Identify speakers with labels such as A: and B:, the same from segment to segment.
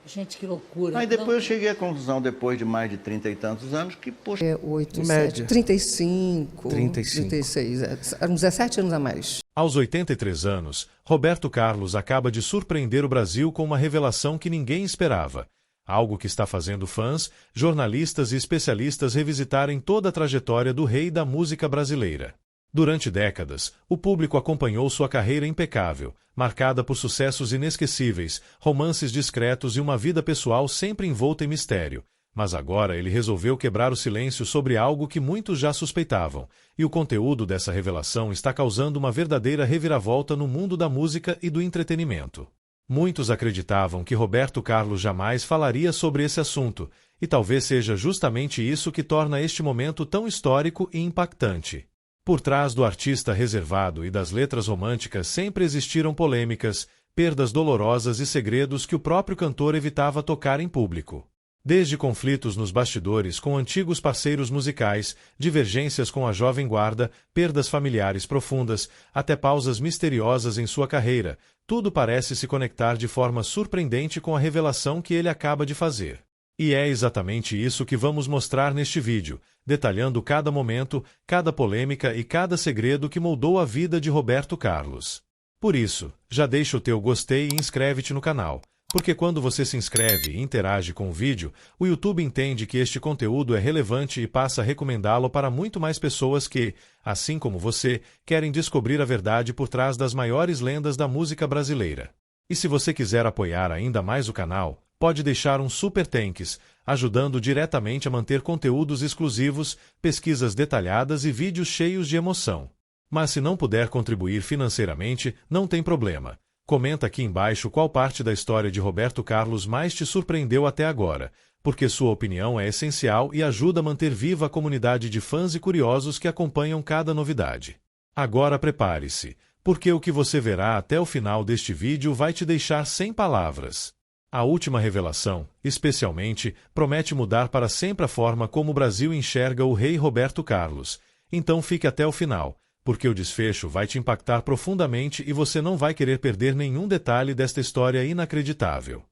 A: Gente, que loucura.
B: Aí depois
A: Não.
B: eu cheguei à conclusão, depois de mais de 30 e tantos anos, que, poxa,
C: 8,
D: Média.
C: 7, 35,
D: 35.
C: 36, eram 17 anos a mais.
E: Aos 83 anos, Roberto Carlos acaba de surpreender o Brasil com uma revelação que ninguém esperava. Algo que está fazendo fãs, jornalistas e especialistas revisitarem toda a trajetória do rei da música brasileira. Durante décadas, o público acompanhou sua carreira impecável, marcada por sucessos inesquecíveis, romances discretos e uma vida pessoal sempre envolta em mistério. Mas agora ele resolveu quebrar o silêncio sobre algo que muitos já suspeitavam, e o conteúdo dessa revelação está causando uma verdadeira reviravolta no mundo da música e do entretenimento. Muitos acreditavam que Roberto Carlos jamais falaria sobre esse assunto, e talvez seja justamente isso que torna este momento tão histórico e impactante. Por trás do artista reservado e das letras românticas sempre existiram polêmicas, perdas dolorosas e segredos que o próprio cantor evitava tocar em público. Desde conflitos nos bastidores com antigos parceiros musicais, divergências com a jovem guarda, perdas familiares profundas, até pausas misteriosas em sua carreira, tudo parece se conectar de forma surpreendente com a revelação que ele acaba de fazer. E é exatamente isso que vamos mostrar neste vídeo, detalhando cada momento, cada polêmica e cada segredo que moldou a vida de Roberto Carlos. Por isso, já deixa o teu gostei e inscreve-te no canal, porque quando você se inscreve e interage com o vídeo, o YouTube entende que este conteúdo é relevante e passa a recomendá-lo para muito mais pessoas que, assim como você, querem descobrir a verdade por trás das maiores lendas da música brasileira. E se você quiser apoiar ainda mais o canal, pode deixar um super thanks, ajudando diretamente a manter conteúdos exclusivos, pesquisas detalhadas e vídeos cheios de emoção. Mas se não puder contribuir financeiramente, não tem problema. Comenta aqui embaixo qual parte da história de Roberto Carlos mais te surpreendeu até agora, porque sua opinião é essencial e ajuda a manter viva a comunidade de fãs e curiosos que acompanham cada novidade. Agora prepare-se, porque o que você verá até o final deste vídeo vai te deixar sem palavras. A última revelação, especialmente, promete mudar para sempre a forma como o Brasil enxerga o rei Roberto Carlos. Então fique até o final, porque o desfecho vai te impactar profundamente e você não vai querer perder nenhum detalhe desta história inacreditável.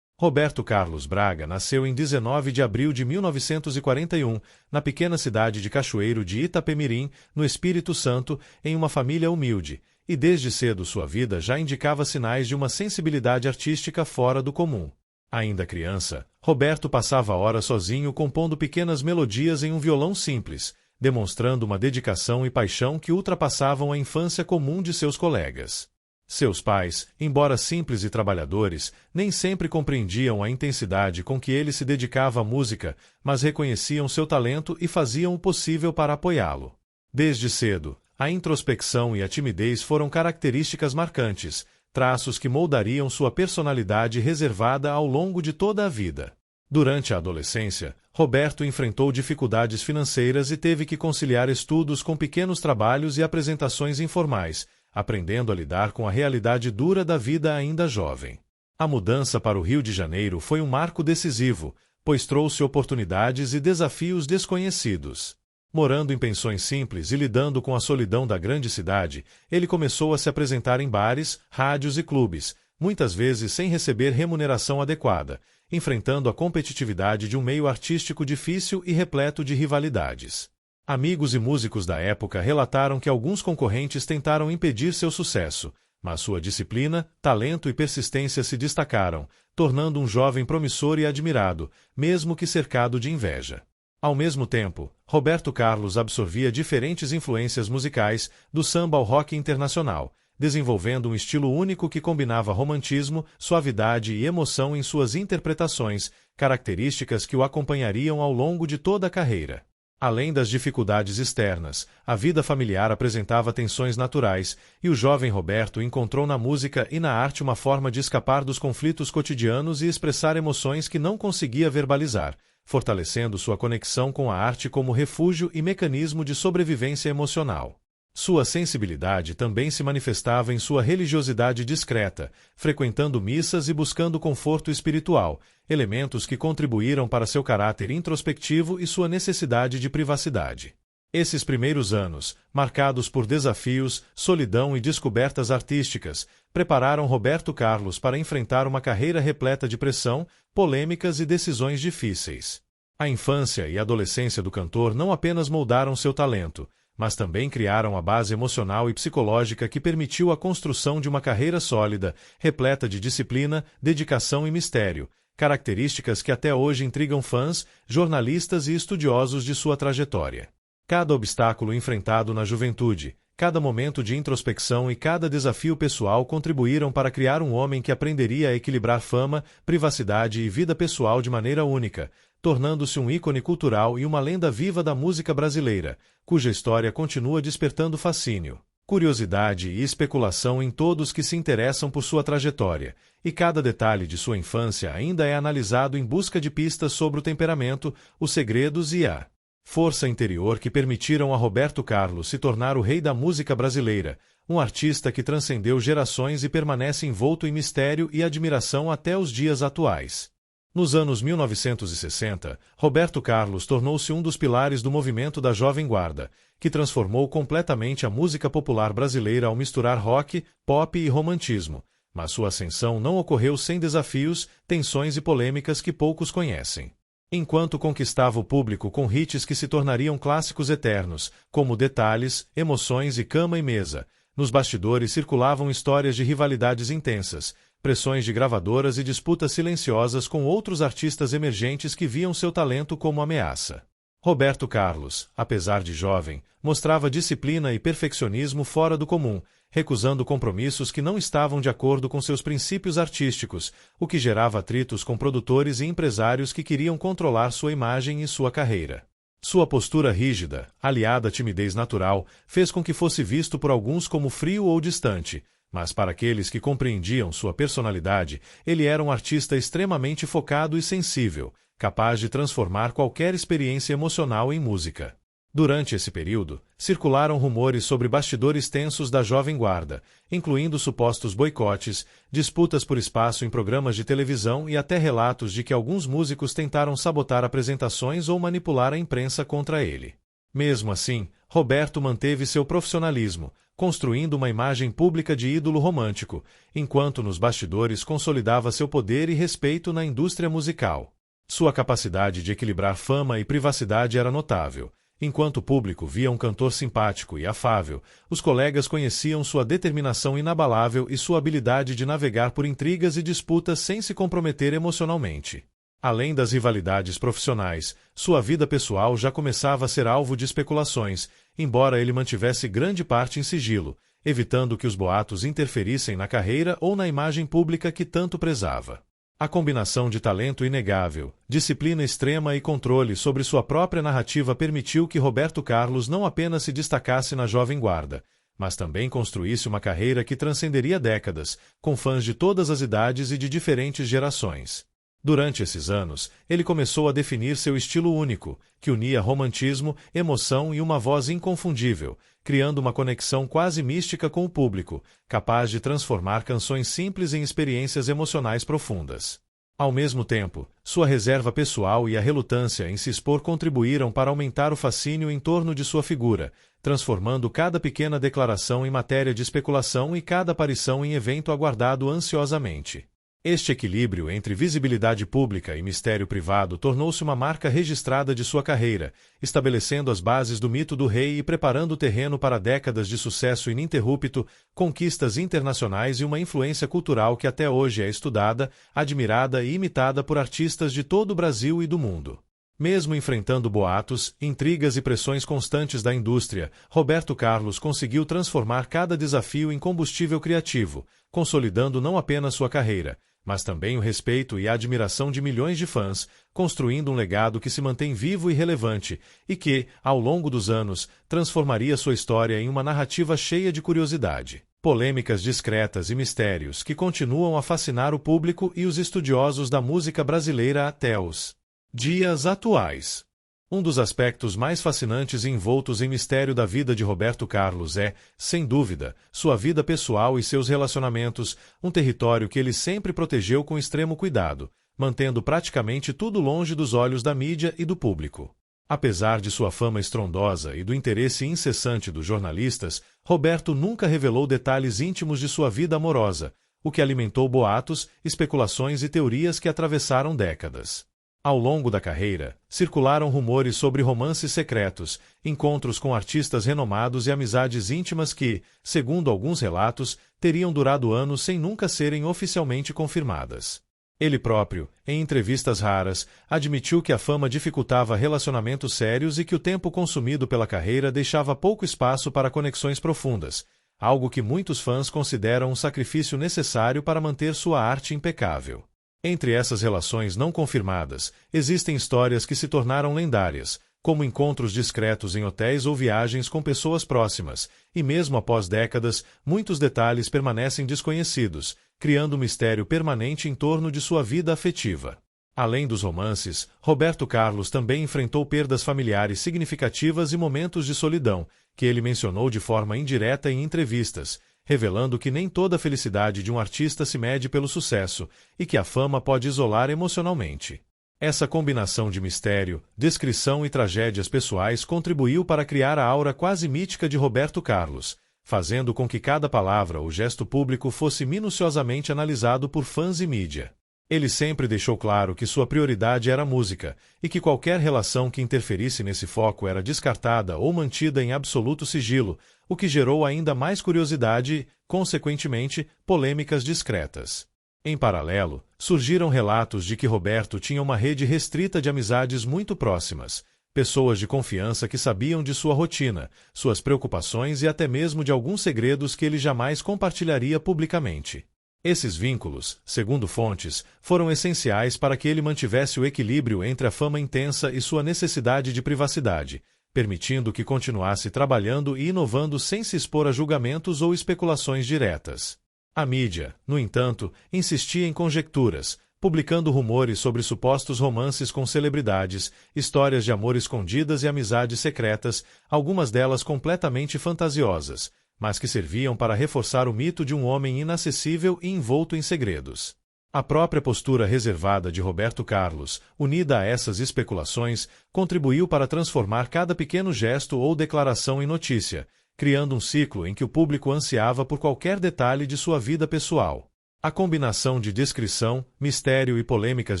E: Roberto Carlos Braga nasceu em 19 de abril de 1941, na pequena cidade de Cachoeiro de Itapemirim, no Espírito Santo, em uma família humilde, e desde cedo sua vida já indicava sinais de uma sensibilidade artística fora do comum. Ainda criança, Roberto passava horas sozinho compondo pequenas melodias em um violão simples, demonstrando uma dedicação e paixão que ultrapassavam a infância comum de seus colegas. Seus pais, embora simples e trabalhadores, nem sempre compreendiam a intensidade com que ele se dedicava à música, mas reconheciam seu talento e faziam o possível para apoiá-lo. Desde cedo, a introspecção e a timidez foram características marcantes, traços que moldariam sua personalidade reservada ao longo de toda a vida. Durante a adolescência, Roberto enfrentou dificuldades financeiras e teve que conciliar estudos com pequenos trabalhos e apresentações informais, aprendendo a lidar com a realidade dura da vida ainda jovem. A mudança para o Rio de Janeiro foi um marco decisivo, pois trouxe oportunidades e desafios desconhecidos. Morando em pensões simples e lidando com a solidão da grande cidade, ele começou a se apresentar em bares, rádios e clubes, muitas vezes sem receber remuneração adequada, enfrentando a competitividade de um meio artístico difícil e repleto de rivalidades. Amigos e músicos da época relataram que alguns concorrentes tentaram impedir seu sucesso, mas sua disciplina, talento e persistência se destacaram, tornando um jovem promissor e admirado, mesmo que cercado de inveja. Ao mesmo tempo, Roberto Carlos absorvia diferentes influências musicais, do samba ao rock internacional, desenvolvendo um estilo único que combinava romantismo, suavidade e emoção em suas interpretações, características que o acompanhariam ao longo de toda a carreira. Além das dificuldades externas, a vida familiar apresentava tensões naturais, e o jovem Roberto encontrou na música e na arte uma forma de escapar dos conflitos cotidianos e expressar emoções que não conseguia verbalizar, fortalecendo sua conexão com a arte como refúgio e mecanismo de sobrevivência emocional. Sua sensibilidade também se manifestava em sua religiosidade discreta, frequentando missas e buscando conforto espiritual, elementos que contribuíram para seu caráter introspectivo e sua necessidade de privacidade. Esses primeiros anos, marcados por desafios, solidão e descobertas artísticas, prepararam Roberto Carlos para enfrentar uma carreira repleta de pressão, polêmicas e decisões difíceis. A infância e adolescência do cantor não apenas moldaram seu talento, mas também criaram a base emocional e psicológica que permitiu a construção de uma carreira sólida, repleta de disciplina, dedicação e mistério, características que até hoje intrigam fãs, jornalistas e estudiosos de sua trajetória. Cada obstáculo enfrentado na juventude, cada momento de introspecção e cada desafio pessoal contribuíram para criar um homem que aprenderia a equilibrar fama, privacidade e vida pessoal de maneira única, tornando-se um ícone cultural e uma lenda viva da música brasileira, cuja história continua despertando fascínio, curiosidade e especulação em todos que se interessam por sua trajetória, e cada detalhe de sua infância ainda é analisado em busca de pistas sobre o temperamento, os segredos e a força interior que permitiram a Roberto Carlos se tornar o rei da música brasileira, um artista que transcendeu gerações e permanece envolto em mistério e admiração até os dias atuais. Nos anos 1960, Roberto Carlos tornou-se um dos pilares do movimento da Jovem Guarda, que transformou completamente a música popular brasileira ao misturar rock, pop e romantismo, mas sua ascensão não ocorreu sem desafios, tensões e polêmicas que poucos conhecem. Enquanto conquistava o público com hits que se tornariam clássicos eternos, como Detalhes, Emoções e Cama e Mesa, nos bastidores circulavam histórias de rivalidades intensas, pressões de gravadoras e disputas silenciosas com outros artistas emergentes que viam seu talento como ameaça. Roberto Carlos, apesar de jovem, mostrava disciplina e perfeccionismo fora do comum, recusando compromissos que não estavam de acordo com seus princípios artísticos, o que gerava atritos com produtores e empresários que queriam controlar sua imagem e sua carreira. Sua postura rígida, aliada à timidez natural, fez com que fosse visto por alguns como frio ou distante, mas para aqueles que compreendiam sua personalidade, ele era um artista extremamente focado e sensível, capaz de transformar qualquer experiência emocional em música. Durante esse período, circularam rumores sobre bastidores tensos da Jovem Guarda, incluindo supostos boicotes, disputas por espaço em programas de televisão e até relatos de que alguns músicos tentaram sabotar apresentações ou manipular a imprensa contra ele. Mesmo assim, Roberto manteve seu profissionalismo, construindo uma imagem pública de ídolo romântico, enquanto nos bastidores consolidava seu poder e respeito na indústria musical. Sua capacidade de equilibrar fama e privacidade era notável. Enquanto o público via um cantor simpático e afável, os colegas conheciam sua determinação inabalável e sua habilidade de navegar por intrigas e disputas sem se comprometer emocionalmente. Além das rivalidades profissionais, sua vida pessoal já começava a ser alvo de especulações, embora ele mantivesse grande parte em sigilo, evitando que os boatos interferissem na carreira ou na imagem pública que tanto prezava. A combinação de talento inegável, disciplina extrema e controle sobre sua própria narrativa permitiu que Roberto Carlos não apenas se destacasse na Jovem Guarda, mas também construísse uma carreira que transcenderia décadas, com fãs de todas as idades e de diferentes gerações. Durante esses anos, ele começou a definir seu estilo único, que unia romantismo, emoção e uma voz inconfundível, criando uma conexão quase mística com o público, capaz de transformar canções simples em experiências emocionais profundas. Ao mesmo tempo, sua reserva pessoal e a relutância em se expor contribuíram para aumentar o fascínio em torno de sua figura, transformando cada pequena declaração em matéria de especulação e cada aparição em evento aguardado ansiosamente. Este equilíbrio entre visibilidade pública e mistério privado tornou-se uma marca registrada de sua carreira, estabelecendo as bases do mito do rei e preparando o terreno para décadas de sucesso ininterrupto, conquistas internacionais e uma influência cultural que até hoje é estudada, admirada e imitada por artistas de todo o Brasil e do mundo. Mesmo enfrentando boatos, intrigas e pressões constantes da indústria, Roberto Carlos conseguiu transformar cada desafio em combustível criativo, consolidando não apenas sua carreira, mas também o respeito e a admiração de milhões de fãs, construindo um legado que se mantém vivo e relevante, e que, ao longo dos anos, transformaria sua história em uma narrativa cheia de curiosidade, polêmicas discretas e mistérios que continuam a fascinar o público e os estudiosos da música brasileira até os dias atuais. Um dos aspectos mais fascinantes e envoltos em mistério da vida de Roberto Carlos é, sem dúvida, sua vida pessoal e seus relacionamentos, um território que ele sempre protegeu com extremo cuidado, mantendo praticamente tudo longe dos olhos da mídia e do público. Apesar de sua fama estrondosa e do interesse incessante dos jornalistas, Roberto nunca revelou detalhes íntimos de sua vida amorosa, o que alimentou boatos, especulações e teorias que atravessaram décadas. Ao longo da carreira, circularam rumores sobre romances secretos, encontros com artistas renomados e amizades íntimas que, segundo alguns relatos, teriam durado anos sem nunca serem oficialmente confirmadas. Ele próprio, em entrevistas raras, admitiu que a fama dificultava relacionamentos sérios e que o tempo consumido pela carreira deixava pouco espaço para conexões profundas, algo que muitos fãs consideram um sacrifício necessário para manter sua arte impecável. Entre essas relações não confirmadas, existem histórias que se tornaram lendárias, como encontros discretos em hotéis ou viagens com pessoas próximas, e mesmo após décadas, muitos detalhes permanecem desconhecidos, criando um mistério permanente em torno de sua vida afetiva. Além dos romances, Roberto Carlos também enfrentou perdas familiares significativas e momentos de solidão, que ele mencionou de forma indireta em entrevistas, revelando que nem toda a felicidade de um artista se mede pelo sucesso e que a fama pode isolar emocionalmente. Essa combinação de mistério, descrição e tragédias pessoais contribuiu para criar a aura quase mítica de Roberto Carlos, fazendo com que cada palavra ou gesto público fosse minuciosamente analisado por fãs e mídia. Ele sempre deixou claro que sua prioridade era a música, e que qualquer relação que interferisse nesse foco era descartada ou mantida em absoluto sigilo, o que gerou ainda mais curiosidade e, consequentemente, polêmicas discretas. Em paralelo, surgiram relatos de que Roberto tinha uma rede restrita de amizades muito próximas, pessoas de confiança que sabiam de sua rotina, suas preocupações e até mesmo de alguns segredos que ele jamais compartilharia publicamente. Esses vínculos, segundo fontes, foram essenciais para que ele mantivesse o equilíbrio entre a fama intensa e sua necessidade de privacidade, permitindo que continuasse trabalhando e inovando sem se expor a julgamentos ou especulações diretas. A mídia, no entanto, insistia em conjecturas, publicando rumores sobre supostos romances com celebridades, histórias de amor escondidas e amizades secretas, algumas delas completamente fantasiosas, mas que serviam para reforçar o mito de um homem inacessível e envolto em segredos. A própria postura reservada de Roberto Carlos, unida a essas especulações, contribuiu para transformar cada pequeno gesto ou declaração em notícia, criando um ciclo em que o público ansiava por qualquer detalhe de sua vida pessoal. A combinação de descrição, mistério e polêmicas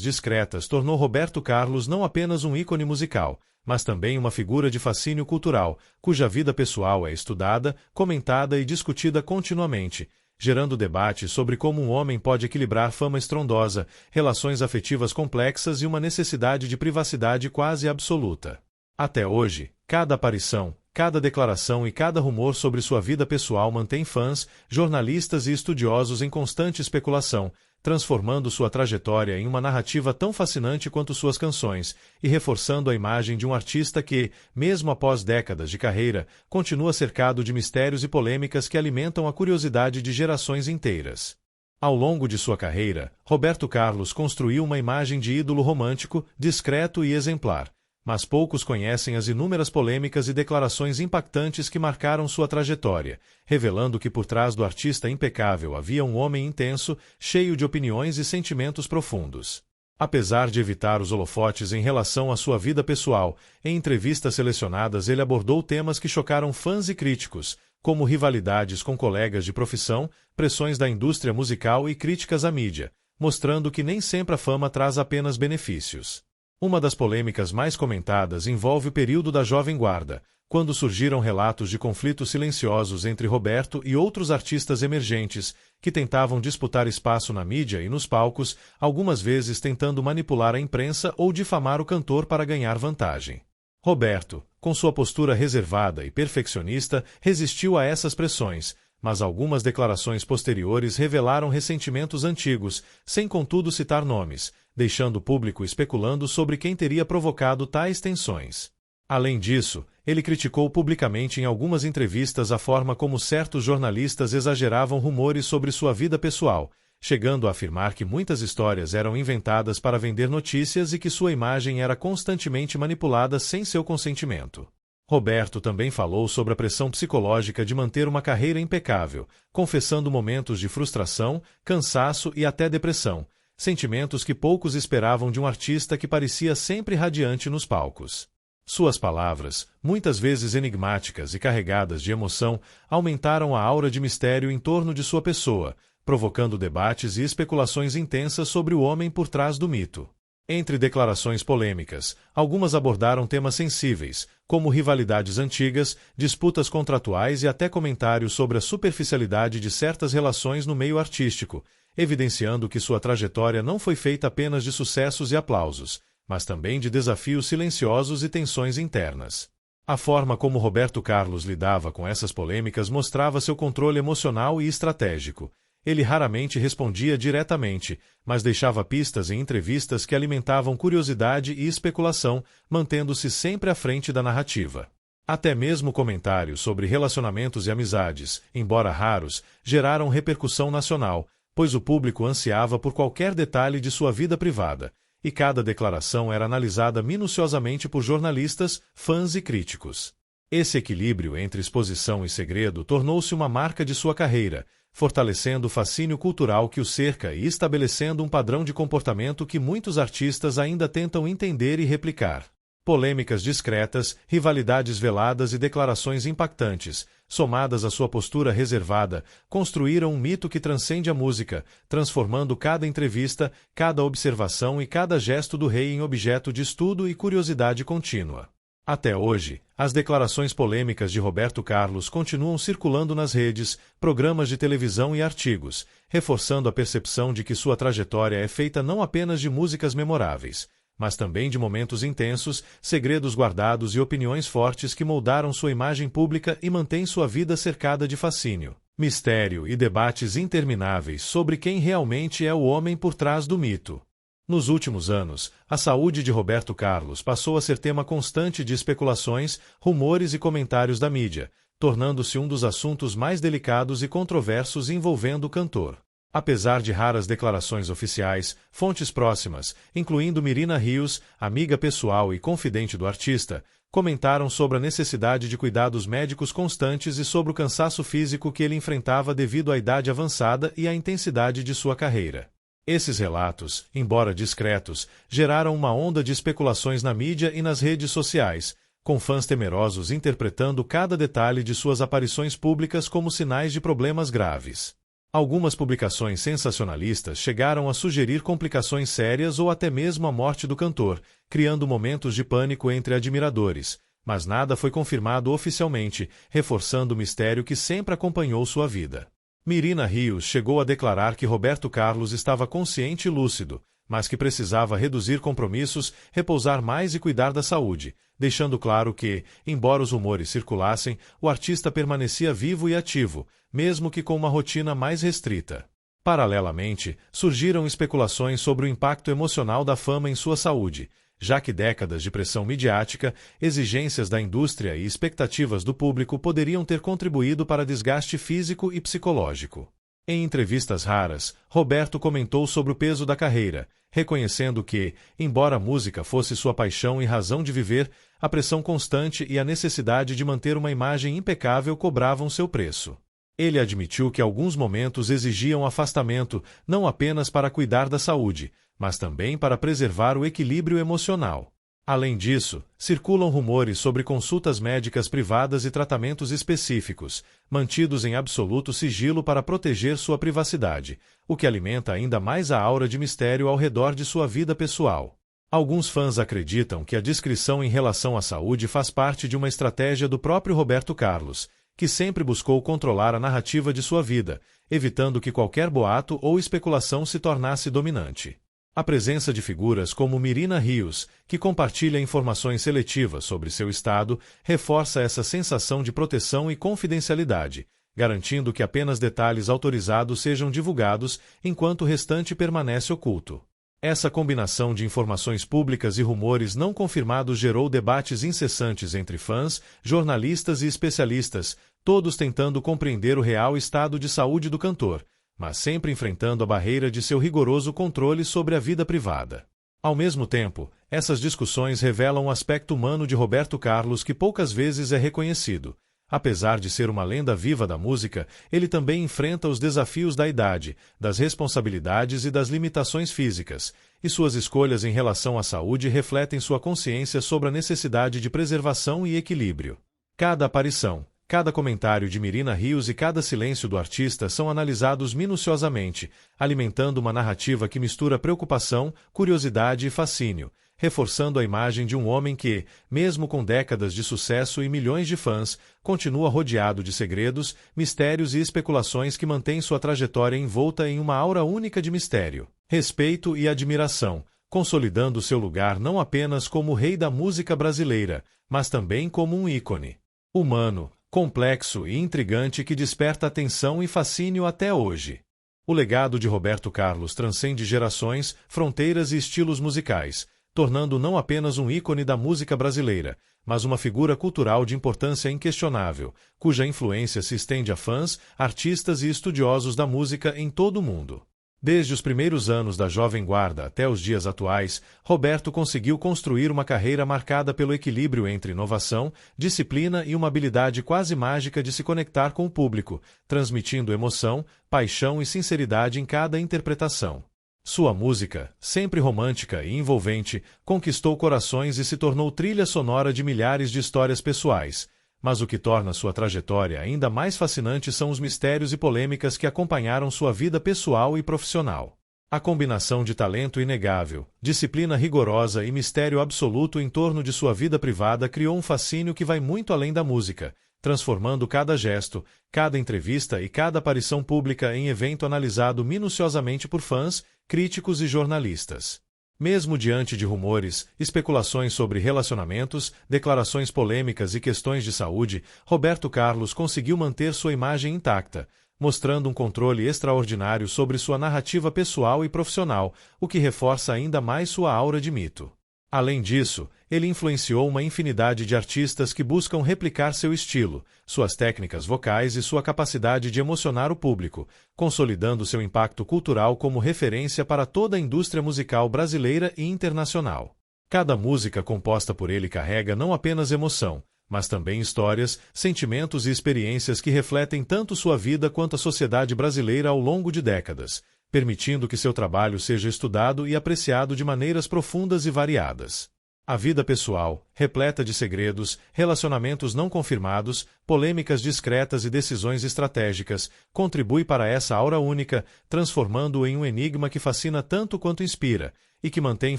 E: discretas tornou Roberto Carlos não apenas um ícone musical, mas também uma figura de fascínio cultural, cuja vida pessoal é estudada, comentada e discutida continuamente, gerando debate sobre como um homem pode equilibrar fama estrondosa, relações afetivas complexas e uma necessidade de privacidade quase absoluta. Até hoje, cada aparição, cada declaração e cada rumor sobre sua vida pessoal mantém fãs, jornalistas e estudiosos em constante especulação, transformando sua trajetória em uma narrativa tão fascinante quanto suas canções e reforçando a imagem de um artista que, mesmo após décadas de carreira, continua cercado de mistérios e polêmicas que alimentam a curiosidade de gerações inteiras. Ao longo de sua carreira, Roberto Carlos construiu uma imagem de ídolo romântico, discreto e exemplar, mas poucos conhecem as inúmeras polêmicas e declarações impactantes que marcaram sua trajetória, revelando que por trás do artista impecável havia um homem intenso, cheio de opiniões e sentimentos profundos. Apesar de evitar os holofotes em relação à sua vida pessoal, em entrevistas selecionadas ele abordou temas que chocaram fãs e críticos, como rivalidades com colegas de profissão, pressões da indústria musical e críticas à mídia, mostrando que nem sempre a fama traz apenas benefícios. Uma das polêmicas mais comentadas envolve o período da Jovem Guarda, quando surgiram relatos de conflitos silenciosos entre Roberto e outros artistas emergentes que tentavam disputar espaço na mídia e nos palcos, algumas vezes tentando manipular a imprensa ou difamar o cantor para ganhar vantagem. Roberto, com sua postura reservada e perfeccionista, resistiu a essas pressões, mas algumas declarações posteriores revelaram ressentimentos antigos, sem contudo citar nomes, deixando o público especulando sobre quem teria provocado tais tensões. Além disso, ele criticou publicamente em algumas entrevistas a forma como certos jornalistas exageravam rumores sobre sua vida pessoal, chegando a afirmar que muitas histórias eram inventadas para vender notícias e que sua imagem era constantemente manipulada sem seu consentimento. Roberto também falou sobre a pressão psicológica de manter uma carreira impecável, confessando momentos de frustração, cansaço e até depressão, sentimentos que poucos esperavam de um artista que parecia sempre radiante nos palcos. Suas palavras, muitas vezes enigmáticas e carregadas de emoção, aumentaram a aura de mistério em torno de sua pessoa, provocando debates e especulações intensas sobre o homem por trás do mito. Entre declarações polêmicas, algumas abordaram temas sensíveis, como rivalidades antigas, disputas contratuais e até comentários sobre a superficialidade de certas relações no meio artístico, evidenciando que sua trajetória não foi feita apenas de sucessos e aplausos, mas também de desafios silenciosos e tensões internas. A forma como Roberto Carlos lidava com essas polêmicas mostrava seu controle emocional e estratégico. Ele raramente respondia diretamente, mas deixava pistas em entrevistas que alimentavam curiosidade e especulação, mantendo-se sempre à frente da narrativa. Até mesmo comentários sobre relacionamentos e amizades, embora raros, geraram repercussão nacional, pois o público ansiava por qualquer detalhe de sua vida privada, e cada declaração era analisada minuciosamente por jornalistas, fãs e críticos. Esse equilíbrio entre exposição e segredo tornou-se uma marca de sua carreira, fortalecendo o fascínio cultural que o cerca e estabelecendo um padrão de comportamento que muitos artistas ainda tentam entender e replicar. Polêmicas discretas, rivalidades veladas e declarações impactantes, somadas à sua postura reservada, construíram um mito que transcende a música, transformando cada entrevista, cada observação e cada gesto do rei em objeto de estudo e curiosidade contínua. Até hoje, as declarações polêmicas de Roberto Carlos continuam circulando nas redes, programas de televisão e artigos, reforçando a percepção de que sua trajetória é feita não apenas de músicas memoráveis, mas também de momentos intensos, segredos guardados e opiniões fortes que moldaram sua imagem pública e mantêm sua vida cercada de fascínio, mistério e debates intermináveis sobre quem realmente é o homem por trás do mito. Nos últimos anos, a saúde de Roberto Carlos passou a ser tema constante de especulações, rumores e comentários da mídia, tornando-se um dos assuntos mais delicados e controversos envolvendo o cantor. Apesar de raras declarações oficiais, fontes próximas, incluindo Mirina Rios, amiga pessoal e confidente do artista, comentaram sobre a necessidade de cuidados médicos constantes e sobre o cansaço físico que ele enfrentava devido à idade avançada e à intensidade de sua carreira. Esses relatos, embora discretos, geraram uma onda de especulações na mídia e nas redes sociais, com fãs temerosos interpretando cada detalhe de suas aparições públicas como sinais de problemas graves. Algumas publicações sensacionalistas chegaram a sugerir complicações sérias ou até mesmo a morte do cantor, criando momentos de pânico entre admiradores, mas nada foi confirmado oficialmente, reforçando o mistério que sempre acompanhou sua vida. Mirina Rios chegou a declarar que Roberto Carlos estava consciente e lúcido, mas que precisava reduzir compromissos, repousar mais e cuidar da saúde, deixando claro que, embora os rumores circulassem, o artista permanecia vivo e ativo, mesmo que com uma rotina mais restrita. Paralelamente, surgiram especulações sobre o impacto emocional da fama em sua saúde, já que décadas de pressão midiática, exigências da indústria e expectativas do público poderiam ter contribuído para desgaste físico e psicológico. Em entrevistas raras, Roberto comentou sobre o peso da carreira, reconhecendo que, embora a música fosse sua paixão e razão de viver, a pressão constante e a necessidade de manter uma imagem impecável cobravam seu preço. Ele admitiu que alguns momentos exigiam afastamento, não apenas para cuidar da saúde, mas também para preservar o equilíbrio emocional. Além disso, circulam rumores sobre consultas médicas privadas e tratamentos específicos, mantidos em absoluto sigilo para proteger sua privacidade, o que alimenta ainda mais a aura de mistério ao redor de sua vida pessoal. Alguns fãs acreditam que a discrição em relação à saúde faz parte de uma estratégia do próprio Roberto Carlos, que sempre buscou controlar a narrativa de sua vida, evitando que qualquer boato ou especulação se tornasse dominante. A presença de figuras como Mirina Rios, que compartilha informações seletivas sobre seu estado, reforça essa sensação de proteção e confidencialidade, garantindo que apenas detalhes autorizados sejam divulgados, enquanto o restante permanece oculto. Essa combinação de informações públicas e rumores não confirmados gerou debates incessantes entre fãs, jornalistas e especialistas, todos tentando compreender o real estado de saúde do cantor, mas sempre enfrentando a barreira de seu rigoroso controle sobre a vida privada. Ao mesmo tempo, essas discussões revelam um aspecto humano de Roberto Carlos que poucas vezes é reconhecido, Apesar de ser uma lenda viva da música, ele também enfrenta os desafios da idade, das responsabilidades e das limitações físicas, e suas escolhas em relação à saúde refletem sua consciência sobre a necessidade de preservação e equilíbrio. Cada aparição, cada comentário de Mirina Rios e cada silêncio do artista são analisados minuciosamente, alimentando uma narrativa que mistura preocupação, curiosidade e fascínio, reforçando a imagem de um homem que, mesmo com décadas de sucesso e milhões de fãs, continua rodeado de segredos, mistérios e especulações que mantêm sua trajetória envolta em uma aura única de mistério, respeito e admiração, consolidando seu lugar não apenas como o rei da música brasileira, mas também como um ícone humano, complexo e intrigante que desperta atenção e fascínio até hoje. O legado de Roberto Carlos transcende gerações, fronteiras e estilos musicais, tornando não apenas um ícone da música brasileira, mas uma figura cultural de importância inquestionável, cuja influência se estende a fãs, artistas e estudiosos da música em todo o mundo. Desde os primeiros anos da Jovem Guarda até os dias atuais, Roberto conseguiu construir uma carreira marcada pelo equilíbrio entre inovação, disciplina e uma habilidade quase mágica de se conectar com o público, transmitindo emoção, paixão e sinceridade em cada interpretação. Sua música, sempre romântica e envolvente, conquistou corações e se tornou trilha sonora de milhares de histórias pessoais. Mas o que torna sua trajetória ainda mais fascinante são os mistérios e polêmicas que acompanharam sua vida pessoal e profissional. A combinação de talento inegável, disciplina rigorosa e mistério absoluto em torno de sua vida privada criou um fascínio que vai muito além da música, transformando cada gesto, cada entrevista e cada aparição pública em evento analisado minuciosamente por fãs, críticos e jornalistas. Mesmo diante de rumores, especulações sobre relacionamentos, declarações polêmicas e questões de saúde, Roberto Carlos conseguiu manter sua imagem intacta, mostrando um controle extraordinário sobre sua narrativa pessoal e profissional, o que reforça ainda mais sua aura de mito. Além disso, ele influenciou uma infinidade de artistas que buscam replicar seu estilo, suas técnicas vocais e sua capacidade de emocionar o público, consolidando seu impacto cultural como referência para toda a indústria musical brasileira e internacional. Cada música composta por ele carrega não apenas emoção, mas também histórias, sentimentos e experiências que refletem tanto sua vida quanto a sociedade brasileira ao longo de décadas, permitindo que seu trabalho seja estudado e apreciado de maneiras profundas e variadas. A vida pessoal, repleta de segredos, relacionamentos não confirmados, polêmicas discretas e decisões estratégicas, contribui para essa aura única, transformando-o em um enigma que fascina tanto quanto inspira, e que mantém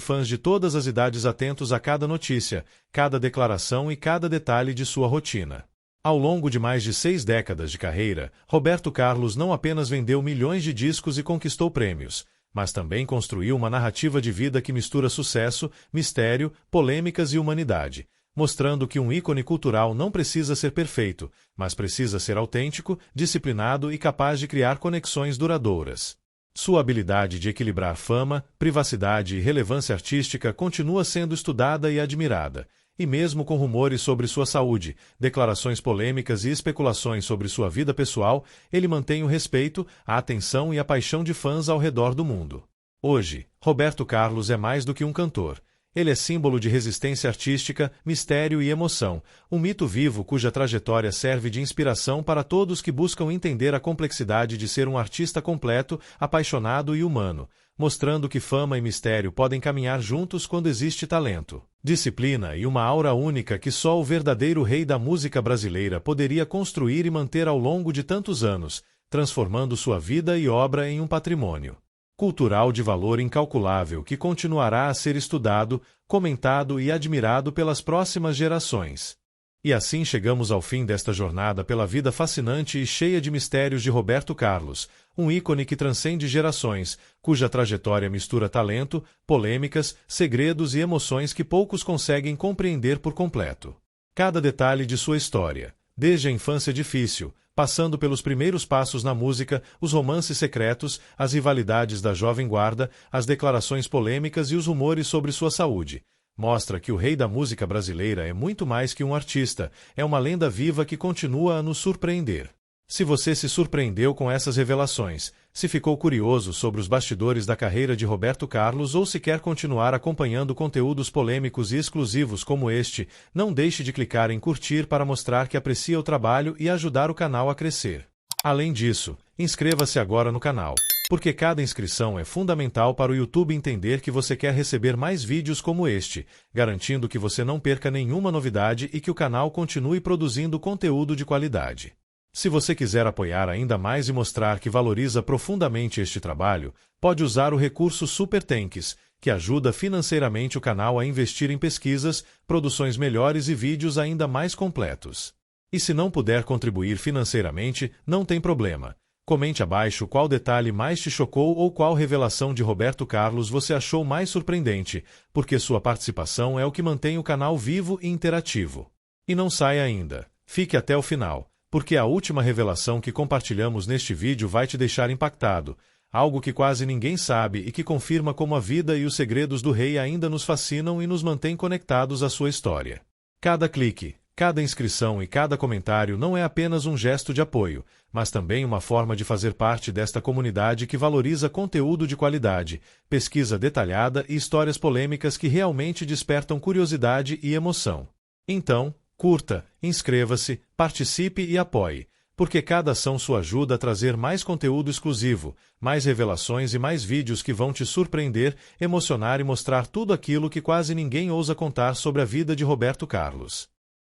E: fãs de todas as idades atentos a cada notícia, cada declaração e cada detalhe de sua rotina. Ao longo de mais de 6 décadas de carreira, Roberto Carlos não apenas vendeu milhões de discos e conquistou prêmios, mas também construiu uma narrativa de vida que mistura sucesso, mistério, polêmicas e humanidade, mostrando que um ícone cultural não precisa ser perfeito, mas precisa ser autêntico, disciplinado e capaz de criar conexões duradouras. Sua habilidade de equilibrar fama, privacidade e relevância artística continua sendo estudada e admirada, e mesmo com rumores sobre sua saúde, declarações polêmicas e especulações sobre sua vida pessoal, ele mantém o respeito, a atenção e a paixão de fãs ao redor do mundo. Hoje, Roberto Carlos é mais do que um cantor. Ele é símbolo de resistência artística, mistério e emoção, um mito vivo cuja trajetória serve de inspiração para todos que buscam entender a complexidade de ser um artista completo, apaixonado e humano, mostrando que fama e mistério podem caminhar juntos quando existe talento, disciplina e uma aura única que só o verdadeiro rei da música brasileira poderia construir e manter ao longo de tantos anos, transformando sua vida e obra em um patrimônio cultural de valor incalculável que continuará a ser estudado, comentado e admirado pelas próximas gerações. E assim chegamos ao fim desta jornada pela vida fascinante e cheia de mistérios de Roberto Carlos, um ícone que transcende gerações, cuja trajetória mistura talento, polêmicas, segredos e emoções que poucos conseguem compreender por completo. Cada detalhe de sua história, desde a infância difícil, passando pelos primeiros passos na música, os romances secretos, as rivalidades da Jovem Guarda, as declarações polêmicas e os rumores sobre sua saúde, mostra que o rei da música brasileira é muito mais que um artista, é uma lenda viva que continua a nos surpreender. Se você se surpreendeu com essas revelações, se ficou curioso sobre os bastidores da carreira de Roberto Carlos ou se quer continuar acompanhando conteúdos polêmicos e exclusivos como este, não deixe de clicar em curtir para mostrar que aprecia o trabalho e ajudar o canal a crescer. Além disso, inscreva-se agora no canal, porque cada inscrição é fundamental para o YouTube entender que você quer receber mais vídeos como este, garantindo que você não perca nenhuma novidade e que o canal continue produzindo conteúdo de qualidade. Se você quiser apoiar ainda mais e mostrar que valoriza profundamente este trabalho, pode usar o recurso Super Thanks, que ajuda financeiramente o canal a investir em pesquisas, produções melhores e vídeos ainda mais completos. E se não puder contribuir financeiramente, não tem problema. Comente abaixo qual detalhe mais te chocou ou qual revelação de Roberto Carlos você achou mais surpreendente, porque sua participação é o que mantém o canal vivo e interativo. E não saia ainda. Fique até o final, porque a última revelação que compartilhamos neste vídeo vai te deixar impactado, algo que quase ninguém sabe e que confirma como a vida e os segredos do rei ainda nos fascinam e nos mantém conectados à sua história. Cada clique, cada inscrição e cada comentário não é apenas um gesto de apoio, mas também uma forma de fazer parte desta comunidade que valoriza conteúdo de qualidade, pesquisa detalhada e histórias polêmicas que realmente despertam curiosidade e emoção. Então, curta, inscreva-se, participe e apoie, porque cada ação sua ajuda a trazer mais conteúdo exclusivo, mais revelações e mais vídeos que vão te surpreender, emocionar e mostrar tudo aquilo que quase ninguém ousa contar sobre a vida de Roberto Carlos.